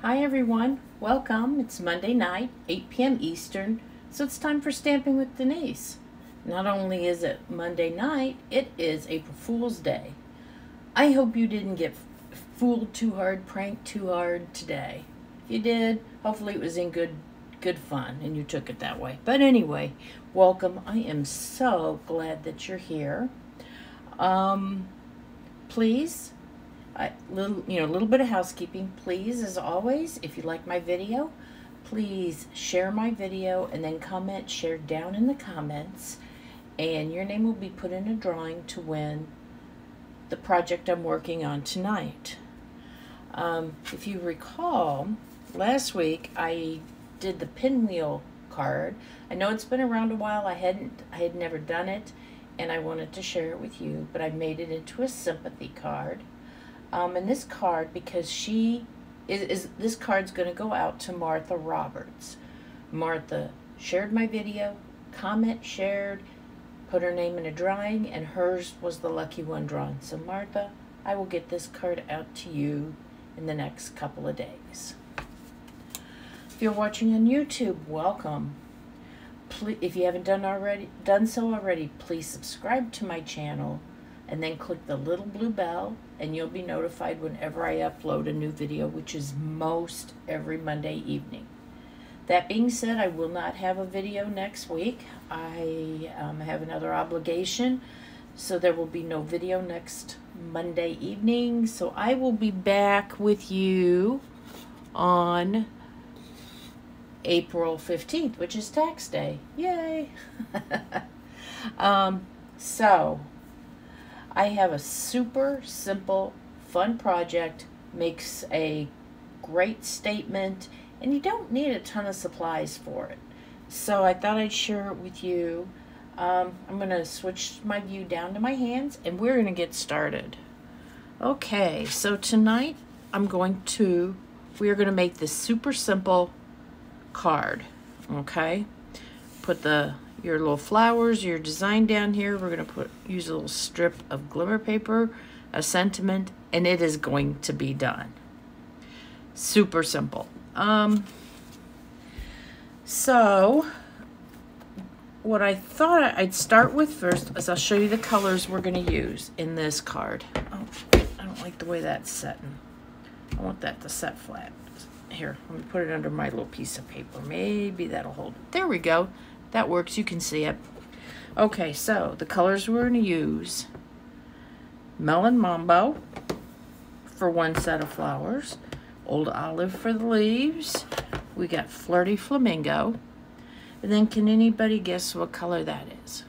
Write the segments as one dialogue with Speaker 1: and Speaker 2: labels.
Speaker 1: Hi everyone, welcome. It's Monday night, 8 p.m. Eastern, so it's time for Stamping with Denise. Not only is it Monday night, it is April Fool's Day. I hope you didn't get fooled too hard, pranked too hard today. If you did, hopefully it was in good fun and you took it that way. But anyway, welcome. I am so glad that you're here. Please, a little bit of housekeeping. Please, as always, if you like my video, please share my video and then comment, share down in the comments, and your name will be put in a drawing to win the project I'm working on tonight. If you recall, last week I did the pinwheel card. I know it's been around a while. I had never done it, and I wanted to share it with you, but I made it into a sympathy card. And this card, because this card's going to go out to Martha Roberts. Martha shared my video, shared, put her name in a drawing, and hers was the lucky one drawn. So Martha, I will get this card out to you in the next couple of days. If you're watching on YouTube, welcome. Please, if you haven't done so already, please subscribe to my channel and then click the little blue bell, and you'll be notified whenever I upload a new video, which is most every Monday evening. That being said, I will not have a video next week. I have another obligation, so there will be no video next Monday evening. So I will be back with you on April 15th, which is tax day. Yay! So I have a super simple, fun project, makes a great statement, and you don't need a ton of supplies for it. So I thought I'd share it with you. I'm going to switch my view down to my hands, and we're going to get started. Okay, so tonight we are going to make this super simple card. Okay, put your little flowers, your design down here. We're going to use a little strip of glimmer paper, a sentiment, and it is going to be done. Super simple. So what I thought I'd start with first is I'll show you the colors we're going to use in this card. Oh, I don't like the way that's setting. I want that to set flat. Here, let me put it under my little piece of paper. Maybe that'll hold it. There we go. That works. You can see it. Okay, so the colors we're going to use: Melon Mambo for one set of flowers, Old Olive for the leaves. We got Flirty Flamingo. And then can anybody guess what color that is?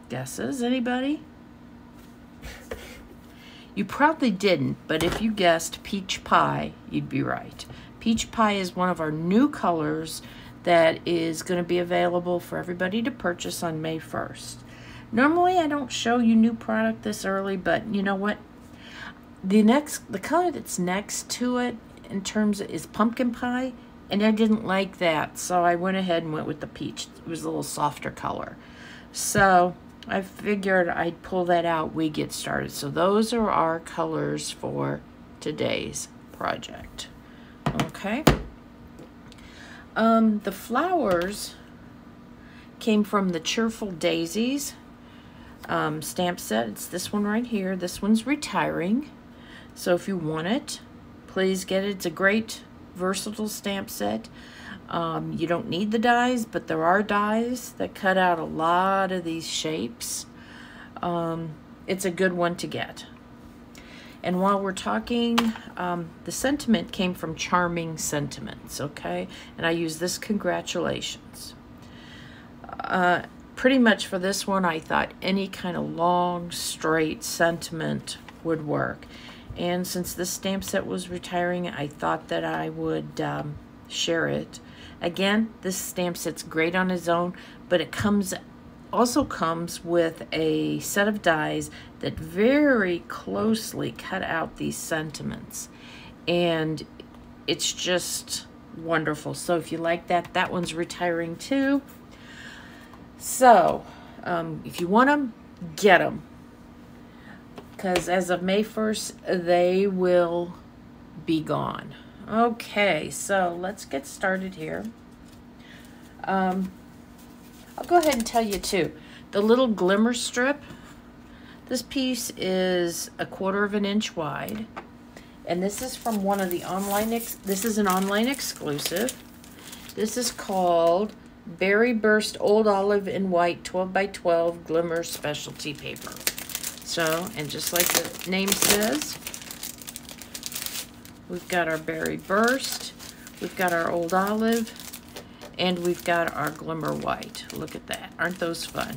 Speaker 1: Guesses? Anybody? You probably didn't, but if you guessed Peach Pie, you'd be right. Peach Pie is one of our new colors that is going to be available for everybody to purchase on May 1st. Normally, I don't show you new product this early, but you know what? The color that's next to it in terms of is Pumpkin Pie, and I didn't like that, so I went ahead and went with the peach. It was a little softer color. So I figured I'd pull that out, we get started. So those are our colors for today's project. Okay. The flowers came from the Cheerful Daisies stamp set. It's this one right here. This one's retiring. So if you want it, please get it. It's a great versatile stamp set. You don't need the dies, but there are dies that cut out a lot of these shapes. It's a good one to get. And while we're talking, the sentiment came from Charming Sentiments, okay? And I use this congratulations. Pretty much for this one, I thought any kind of long, straight sentiment would work. And since this stamp set was retiring, I thought that I would share it. Again, this stamp set's great on its own, but it also comes with a set of dies that very closely cut out these sentiments, and it's just wonderful. So if you like that, that one's retiring too. So if you want them, get them, because as of May 1st they will be gone. Okay, so let's get started here. I'll go ahead and tell you too, the little Glimmer strip, this piece is 1/4 of an inch wide, and this is from one of the online, this is an online exclusive. This is called Berry Burst Old Olive in White 12 by 12 Glimmer Specialty Paper. So, and just like the name says, we've got our Berry Burst, we've got our Old Olive, and we've got our Glimmer White. Look at that. Aren't those fun?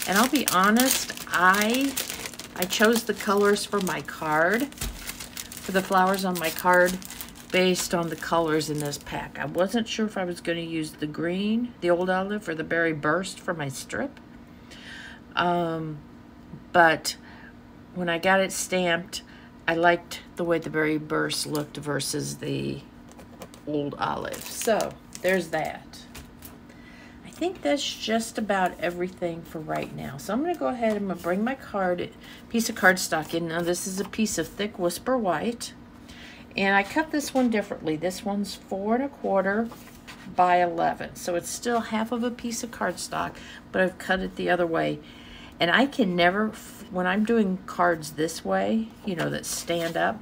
Speaker 1: And I'll be honest, I chose the colors for my card, for the flowers on my card, based on the colors in this pack. I wasn't sure if I was going to use the green, the Old Olive, or the Berry Burst for my strip. But when I got it stamped, I liked the way the Berry Burst looked versus the Old Olive. So there's that. I think that's just about everything for right now. So I'm going to go ahead and I'm going to bring my piece of cardstock in. Now this is a piece of thick Whisper White. And I cut this one differently. This one's 4 1/4 by 11. So it's still half of a piece of cardstock, but I've cut it the other way. And I can never, when I'm doing cards this way, you know, that stand up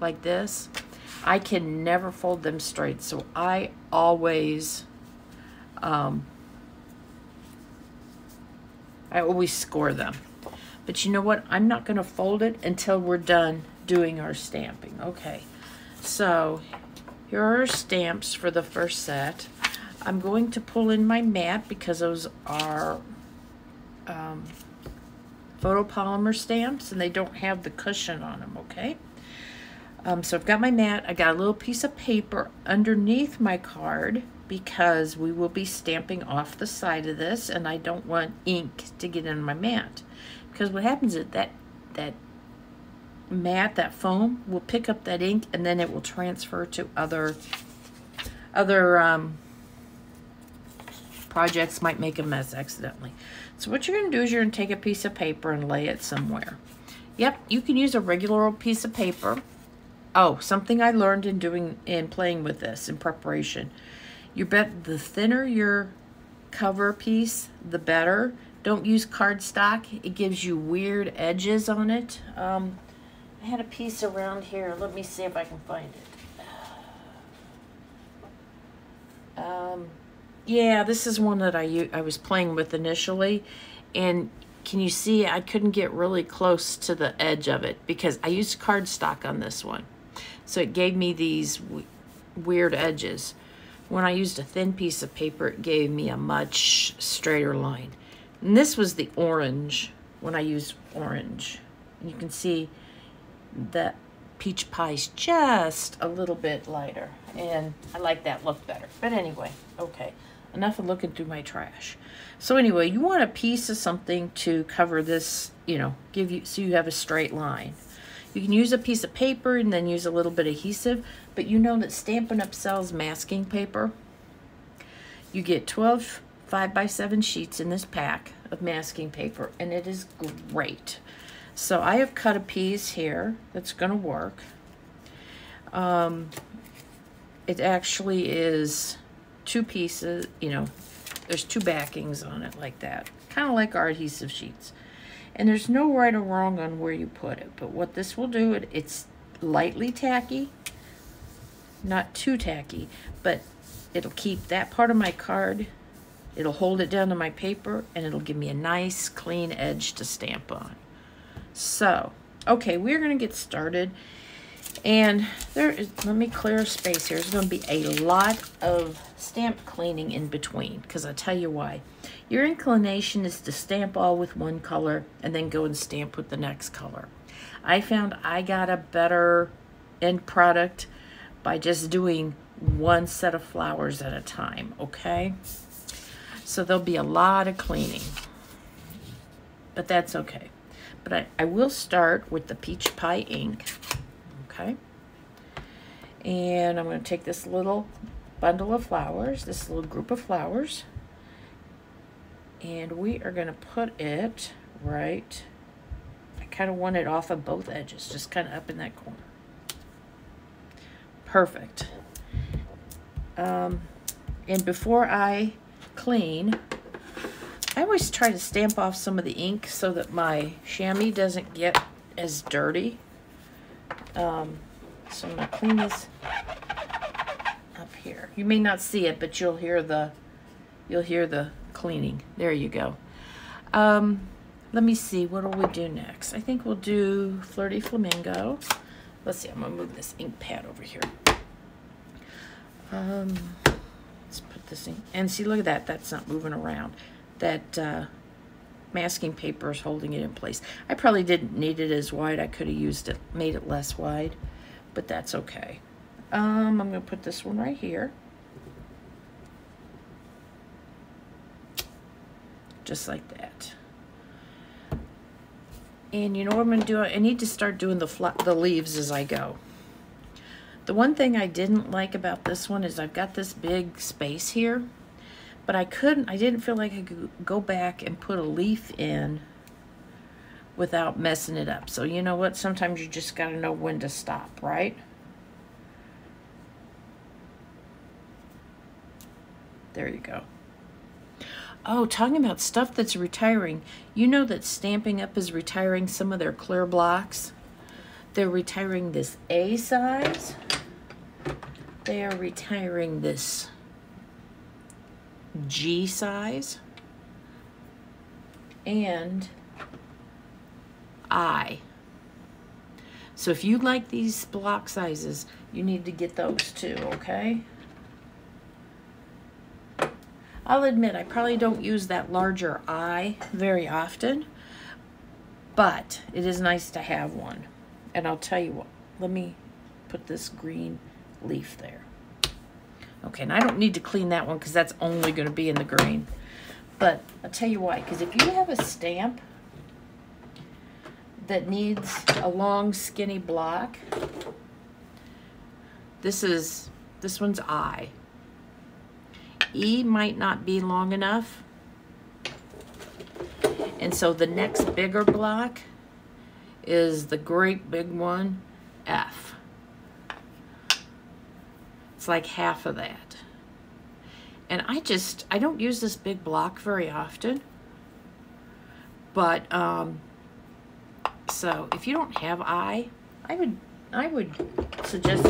Speaker 1: like this, I can never fold them straight. So I always score them. But you know what? I'm not going to fold it until we're done doing our stamping. Okay, so here are our stamps for the first set. I'm going to pull in my mat because those are photopolymer stamps and they don't have the cushion on them, okay? So I've got my mat. I got a little piece of paper underneath my card because we will be stamping off the side of this and I don't want ink to get in my mat. Because what happens is that mat, that foam, will pick up that ink and then it will transfer to other projects, might make a mess accidentally. So what you're going to do is you're going to take a piece of paper and lay it somewhere. Yep, you can use a regular old piece of paper. Oh, something I learned in playing with this in preparation. The thinner your cover piece, the better. Don't use cardstock. It gives you weird edges on it. I had a piece around here. Let me see if I can find it. Yeah, this is one that I was playing with initially. And can you see I couldn't get really close to the edge of it because I used cardstock on this one. So it gave me these weird edges. When I used a thin piece of paper, it gave me a much straighter line. And this was the orange when I used orange. And you can see that peach pie's just a little bit lighter. And I like that look better. But anyway, okay. Enough of looking through my trash. So anyway, you want a piece of something to cover this, you know, so you have a straight line. You can use a piece of paper and then use a little bit of adhesive, but you know that Stampin' Up! Sells masking paper. You get 12 5x7 sheets in this pack of masking paper, and it is great. So I have cut a piece here that's going to work. It actually is 2 pieces, you know, there's 2 backings on it like that, kind of like our adhesive sheets. And there's no right or wrong on where you put it, but what this will do, it's lightly tacky, not too tacky, but it'll keep that part of my card, it'll hold it down to my paper, and it'll give me a nice clean edge to stamp on. So, okay, we're going to get started. And let me clear a space here. There's going to be a lot of stamp cleaning in between, because I'll tell you why. Your inclination is to stamp all with one color and then go and stamp with the next color. I found I got a better end product by just doing one set of flowers at a time, okay? So there'll be a lot of cleaning, but that's okay. But I will start with the peach pie ink. Okay, and I'm going to take this little bundle of flowers, this little group of flowers, and we are going to put it right, I kind of want it off of both edges, just kind of up in that corner. perfect. And before I clean, I always try to stamp off some of the ink so that my chamois doesn't get as dirty. So I'm gonna clean this up here. You may not see it, but you'll hear the cleaning. There you go. Let me see, what will we do next? I think we'll do Flirty Flamingo. Let's see, I'm gonna move this ink pad over here. Let's put this in, and see, look at that, that's not moving around. That masking paper is holding it in place. I probably didn't need it as wide. I could have used it, made it less wide, but that's okay. I'm gonna put this one right here. Just like that. And you know what I'm gonna do? I need to start doing the leaves as I go. The one thing I didn't like about this one is I've got this big space here, but I didn't feel like I could go back and put a leaf in without messing it up. So you know what? Sometimes you just gotta know when to stop, right? There you go. Oh, talking about stuff that's retiring, you know that Stampin' Up! Is retiring some of their clear blocks. They're retiring this A size. They are retiring this G size. And I. So if you like these block sizes, you need to get those too, okay? I'll admit I probably don't use that larger I very often, but it is nice to have one. And I'll tell you what, let me put this green leaf there. Okay, and I don't need to clean that one because that's only going to be in the green. But I'll tell you why, because if you have a stamp that needs a long skinny block, this one's I. E might not be long enough, and so the next bigger block is the great big one, F. It's like half of that. And I don't use this big block very often, but so if you don't have I would suggest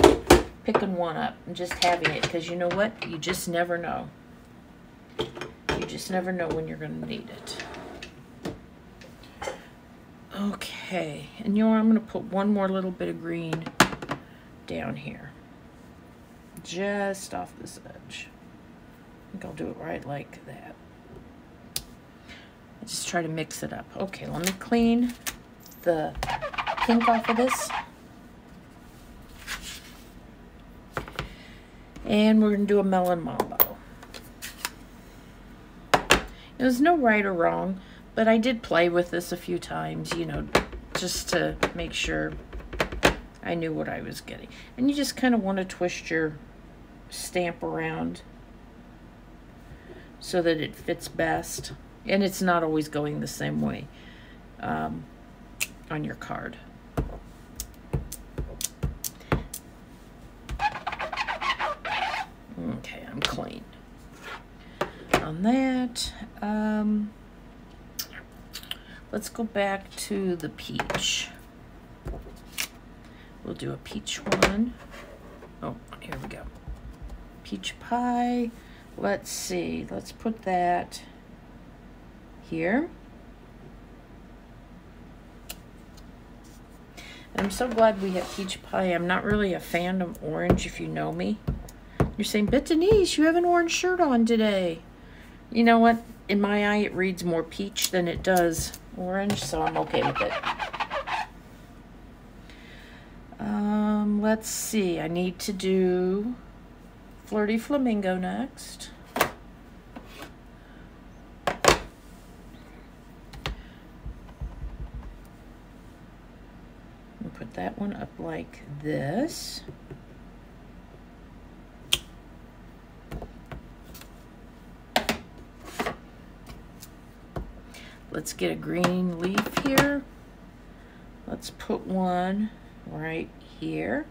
Speaker 1: picking one up and just having it, because you know what? You just never know. You just never know when you're going to need it. Okay, and you know what? I'm going to put one more little bit of green down here. Just off this edge. I think I'll do it right like that. I just try to mix it up. Okay, let me clean the pink off of this. And we're going to do a Melon Mambo. There's no right or wrong, but I did play with this a few times, you know, just to make sure I knew what I was getting. And you just kind of want to twist your stamp around so that it fits best. And it's not always going the same way on your card. Okay, I'm clean on that. Let's go back to the peach. We'll do a peach one. Oh, here we go. Peach pie. Let's see. Let's put that here. And I'm so glad we have peach pie. I'm not really a fan of orange, if you know me. You're saying, but Denise, you have an orange shirt on today. You know what? In my eye, it reads more peach than it does orange, so I'm okay with it. Let's see. I need to do Flirty Flamingo next. I'll put that one up like this. Let's get a green leaf here. Let's put one right here.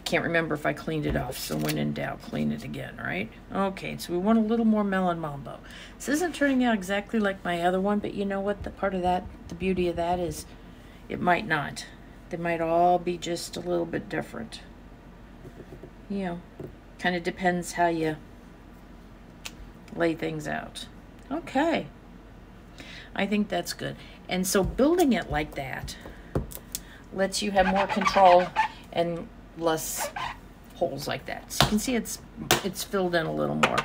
Speaker 1: can't remember if I cleaned it off, so when in doubt, clean it again, right? Okay, so we want a little more Melon Mambo. This isn't turning out exactly like my other one, but you know what? The part of that, the beauty of that is it might not. They might all be just a little bit different. You know, kind of depends how you lay things out. Okay, I think that's good. And so building it like that lets you have more control and less holes like that. So you can see it's filled in a little more.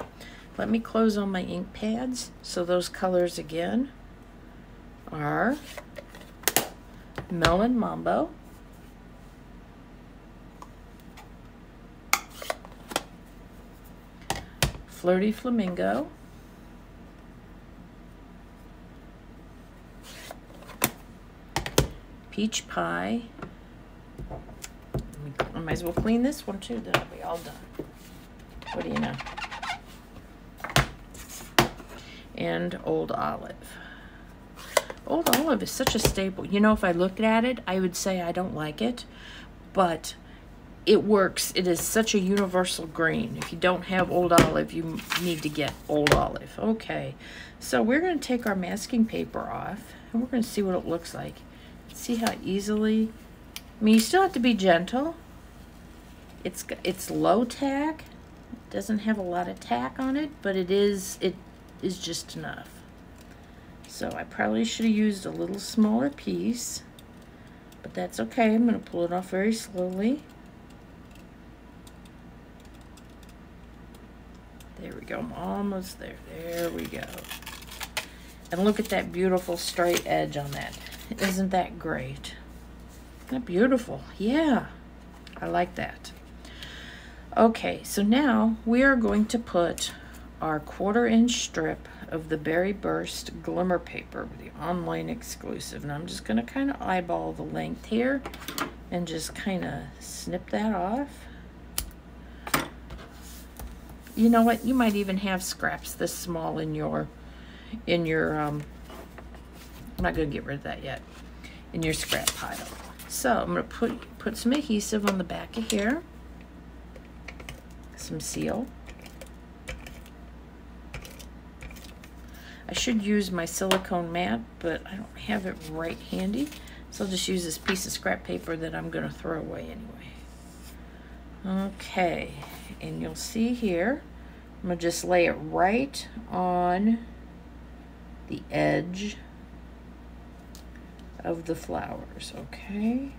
Speaker 1: Let me close on my ink pads. So those colors again are Melon Mambo, Flirty Flamingo, Peach Pie. I might as well clean this one too, then it'll be all done. What do you know? And Old Olive. Old Olive is such a staple. You know, if I looked at it, I would say I don't like it, but it works. It is such a universal green. If you don't have Old Olive, you need to get Old Olive. Okay, so we're going to take our masking paper off, and we're going to see what it looks like. See how easily, I mean, you still have to be gentle. It's low tack. It doesn't have a lot of tack on it, but it is just enough. So I probably should have used a little smaller piece, but that's okay. I'm going to pull it off very slowly. There we go. I'm almost there. There we go. And look at that beautiful straight edge on that. Isn't that great? Isn't that beautiful? Yeah, I like that. Okay, so now we are going to put our 1/4 inch strip of the Berry Burst Glimmer paper, the online exclusive. And I'm just going to kind of eyeball the length here and just kind of snip that off. You know what? You might even have scraps this small in your I'm not going to get rid of that yet, in your scrap pile. So I'm going to put some adhesive on the back of here, some seal. I should use my silicone mat, but I don't have it right handy, so I'll just use this piece of scrap paper that I'm going to throw away anyway. Okay, and you'll see here, I'm going to just lay it right on the edge of the flowers, okay?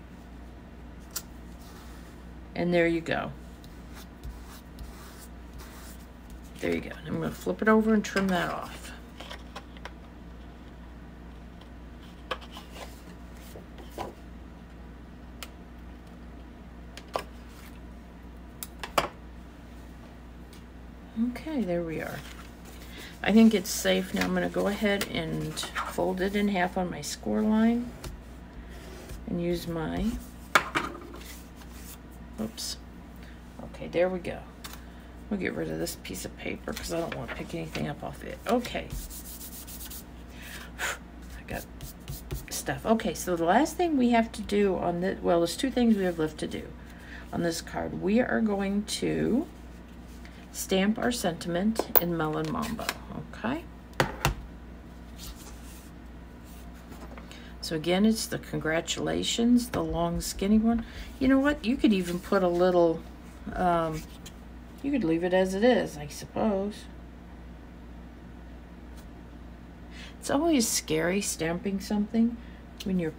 Speaker 1: And there you go. There you go. I'm going to flip it over and trim that off. Okay, there we are. I think it's safe. Now I'm going to go ahead and fold it in half on my score line and use my, oops. Okay, there we go. We'll get rid of this piece of paper because I don't want to pick anything up off it. Okay. I got stuff. Okay, so the last thing we have to do on this, well, there's two things we have left to do on this card. We are going to stamp our sentiment in Melon Mambo, okay? So again, it's the congratulations, the long skinny one. You know what? You could even put a little, you could leave it as it is, I suppose. It's always scary stamping something when you're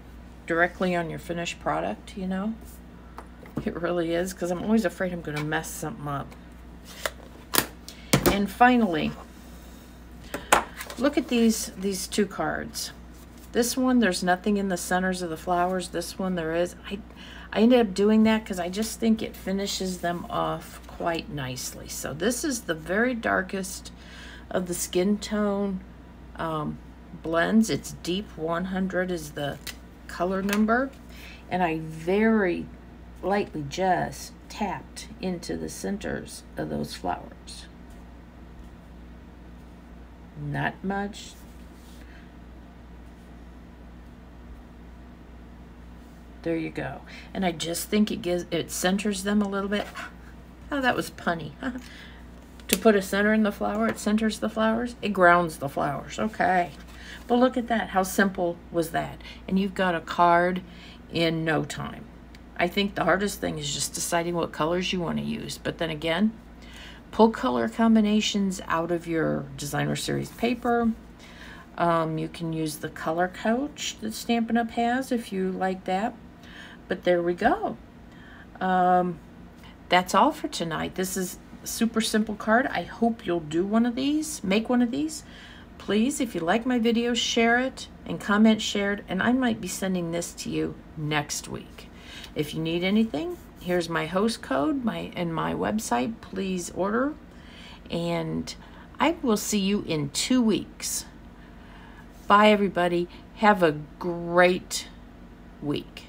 Speaker 1: directly on your finished product, you know? It really is, because I'm always afraid I'm going to mess something up. And finally, look at these two cards. This one, there's nothing in the centers of the flowers. This one, there is. I ended up doing that because I just think it finishes them off quite nicely. So this is the very darkest of the skin tone blends. It's deep 100 is the color number. And I very lightly just tapped into the centers of those flowers. Not much. There you go. And I just think it centers them a little bit. Oh, that was punny. To put a center in the flower, it centers the flowers. It grounds the flowers. Okay. But look at that. How simple was that? And you've got a card in no time. I think the hardest thing is just deciding what colors you want to use. But then again, pull color combinations out of your Designer Series paper. You can use the color coach that Stampin' Up! Has if you like that. But there we go. That's all for tonight. This is a super simple card. I hope you'll do one of these. Make one of these. Please, if you like my video, share it and comment shared. And I might be sending this to you next week. If you need anything, here's my host code and my website. Please order. And I will see you in 2 weeks. Bye, everybody. Have a great week.